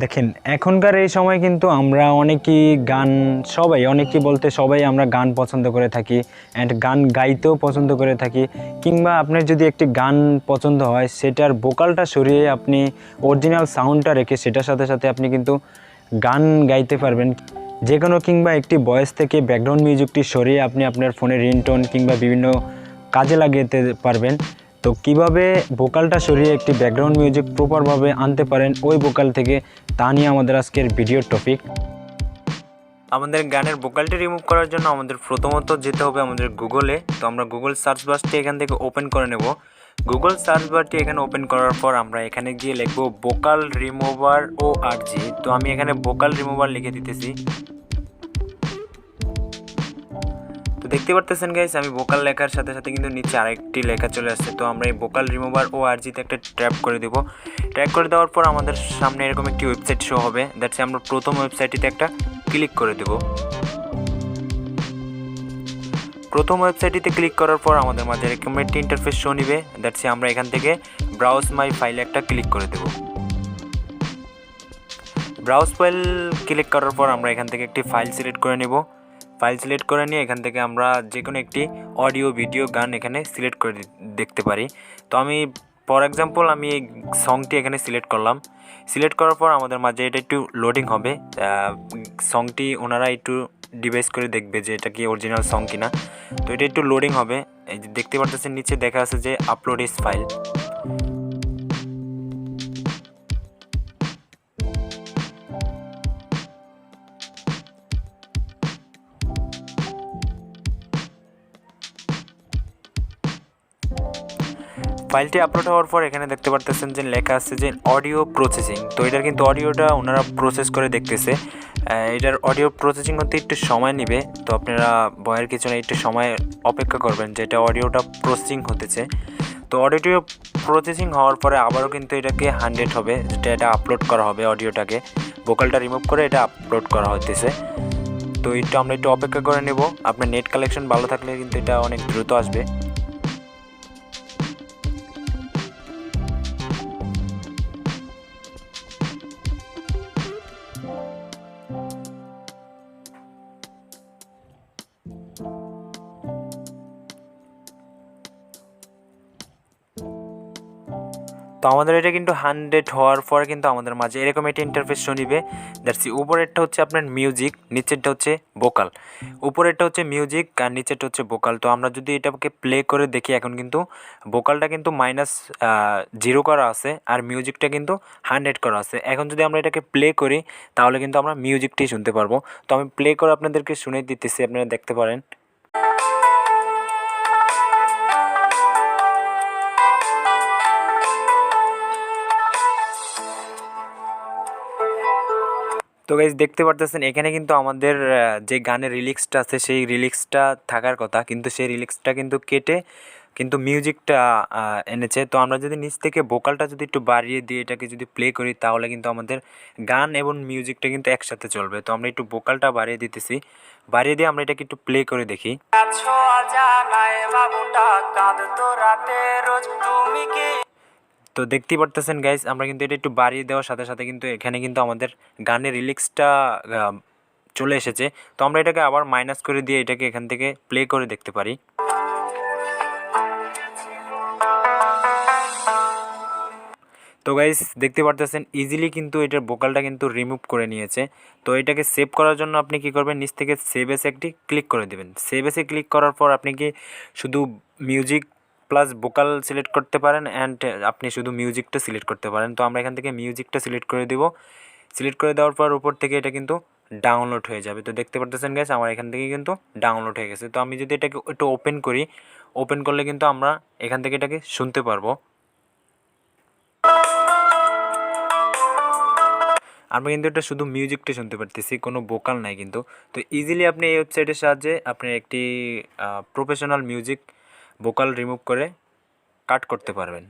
দেখেন এখনকার এই সময় কিন্তু আমরা অনেকেই গান অনেকেই বলতে সবাই আমরা গান পছন্দ করে থাকি অ্যান্ড গান গাইতেও পছন্দ করে থাকি, কিংবা আপনার যদি একটি গান পছন্দ হয় সেটার ভোকালটা সরিয়ে আপনি অরিজিনাল সাউন্ডটা রেখে সেটার সাথে সাথে আপনি কিন্তু গান গাইতে পারবেন। যে কোনো কিংবা একটি ভয়েস থেকে ব্যাকগ্রাউন্ড মিউজিকটি সরিয়ে আপনি আপনার ফোনের রিংটোন কিংবা বিভিন্ন কাজে লাগাতে পারবেন। তো কিভাবে ভোকালটা সরিয়ে একটি ব্যাকগ্রাউন্ড মিউজিক প্রপারভাবে আনতে পারেন ওই ভোকাল থেকে, তা নিয়ে আমাদের আজকের ভিডিওর টপিক। আমাদের গানের ভোকালটি রিমুভ করার জন্য আমাদের প্রথমত যেতে হবে আমাদের গুগলে। তো আমরা গুগল সার্চ বারটি এখান থেকে ওপেন করে নেব। গুগল সার্চ বারটি এখানে ওপেন করার পর আমরা এখানে গিয়ে লিখব ভোকাল রিমুভার ORG। তো আমি এখানে ভোকাল রিমুভার লিখে দিতেছি। তো দেখতে পারতেছেন গাইস, আমি ভোকাল লেখার সাথে সাথে কিন্তু নিচে আরেকটি লেখা চলে আসছে। তো আমরা এই ভোকাল রিমুভার ORG-তে একটা ট্যাপ করে দেব। ট্যাপ করে দেওয়ার পর আমাদের সামনে এরকম একটি ওয়েবসাইট শো হবে। দ্যাটস আমরা প্রথম ওয়েবসাইটটিতে একটা ক্লিক করে দেব। প্রথম ওয়েবসাইটটিতে ক্লিক করার পর আমাদের মাঝে এরকম একটি ইন্টারফেস শো নিবে। দ্যাটস আমরা এখান থেকে ব্রাউজ মাই ফাইলে একটা ক্লিক করে দেব। ব্রাউজ ফাইল ক্লিক করার পর আমরা এখান থেকে একটি ফাইল সিলেক্ট করে নেব। ফাইল সিলেক্ট করে নিয়ে এখান থেকে আমরা যে কোনো একটি অডিও ভিডিও গান এখানে সিলেক্ট করে দেখতে পারি। তো আমি ফর এক্সাম্পল আমি এই সংটি এখানে সিলেক্ট করলাম। সিলেক্ট করার পর আমাদের মাঝে এটা একটু লোডিং হবে। সংটি ওনারা একটু ডিভাইস করে দেখবে যে এটা কি অরিজিনাল সং কিনা। তো এটা একটু লোডিং হবে। এই যে দেখতে পাচ্ছেন নিচে দেখা আছে যে আপলোড ইজ ফাইল। ফাইলটি আপলোড হওয়ার পর এখানে দেখতে পারতেছেন যে লেখা আছে যে অডিও প্রসেসিং। তো এটার কিন্তু অডিওটা ওনারা প্রসেস করে দেখতেছে। এটার অডিও প্রসেসিং হতে একটু সময় নেবে। তো আপনারা ভয়ের কিছু না, একটু সময় অপেক্ষা করবেন যে এটা অডিওটা প্রসেসিং হতেছে। তো অডিওটি প্রসেসিং হওয়ার পরে আবারও কিন্তু এটাকে 100 হবে, যেটা এটা আপলোড করা হবে। অডিওটাকে ভোকালটা রিমুভ করে এটা আপলোড করা হতেছে। তো আমরা একটু অপেক্ষা করে নেব। আপনার নেট কালেকশন ভালো থাকলে কিন্তু এটা অনেক দ্রুত আসবে। তো আমাদের এটা কিন্তু 100 হওয়ার পর কিন্তু আমাদের মাঝে এরকম একটা ইন্টারফেস শো নিবে। দ্যাটস উপরেরটা হচ্ছে আপনার মিউজিক, নিচেরটা হচ্ছে ভোকাল। উপরেরটা হচ্ছে মিউজিক আর নিচেরটা হচ্ছে ভোকাল। তো আমরা যদি এটাকে প্লে করে দেখি, এখন কিন্তু ভোকালটা কিন্তু -0 করা আছে আর মিউজিকটা কিন্তু 100 করা আছে। এখন যদি আমরা এটাকে প্লে করি তাহলে কিন্তু আমরা মিউজিকটাই শুনতে পারবো। তো আমি প্লে করে আপনাদেরকে শুনে দিতেছি, আপনারা দেখতে পারেন। তো গাইজ দেখতে পারতেছেন এখানে কিন্তু আমাদের যে গানের রিলিক্সটা আছে সেই রিলিক্সটা থাকার কথা, কিন্তু সেই রিলিক্সটা কিন্তু কেটে কিন্তু মিউজিকটা এনেছে। তো আমরা যদি নিচ থেকে ভোকালটা যদি একটু বাড়িয়ে দিয়ে এটাকে যদি প্লে করি তাহলে কিন্তু আমাদের গান এবং মিউজিকটা কিন্তু একসাথে চলবে। তো আমরা একটু ভোকালটা বাড়িয়ে দিতেছি, বাড়িয়ে দিয়ে আমরা এটাকে একটু প্লে করে দেখি। তো দেখতেই পারতেছেন গাইজ, আমরা কিন্তু এটা একটু বাড়িয়ে দেওয়ার সাথে সাথে কিন্তু এখানে কিন্তু আমাদের গানের রিলিক্সটা চলে এসেছে। তো আমরা এটাকে আবার মাইনাস করে দিয়ে এটাকে এখান থেকে প্লে করে দেখতে পারি। তো গাইজ দেখতে পারতেছেন ইজিলি কিন্তু এটার ভোকালটা কিন্তু রিমুভ করে নিয়েছে। তো এটাকে সেভ করার জন্য আপনি কি করবেন, নিচ থেকে সেভ এসে একটি ক্লিক করে দেবেন। সেভ এসে ক্লিক করার পর আপনি কি শুধু মিউজিক প্লাস ভোকাল সিলেক্ট করতে পারেন অ্যান্ড আপনি শুধু মিউজিকটা সিলেক্ট করতে পারেন। তো আমরা এখান থেকে মিউজিকটা সিলেক্ট করে দেব। সিলেক্ট করে দেওয়ার পর উপর থেকে এটা কিন্তু ডাউনলোড হয়ে যাবে। তো দেখতে পারতেছেন গাইস, আমার এখান থেকে কিন্তু ডাউনলোড হয়ে গেছে। তো আমি যদি এটাকে একটু ওপেন করি, ওপেন করলে কিন্তু আমরা এখান থেকে এটাকে শুনতে পারবো। আমরা কিন্তু এটা শুধু মিউজিকটা শুনতে পারতেছি, কোনো ভোকাল নাই কিন্তু। তো ইজিলি আপনি এই ওয়েবসাইটের সাহায্যে আপনি একটি প্রফেশনাল মিউজিক ভোকাল রিমুভ করে কাট করতে পারবেন।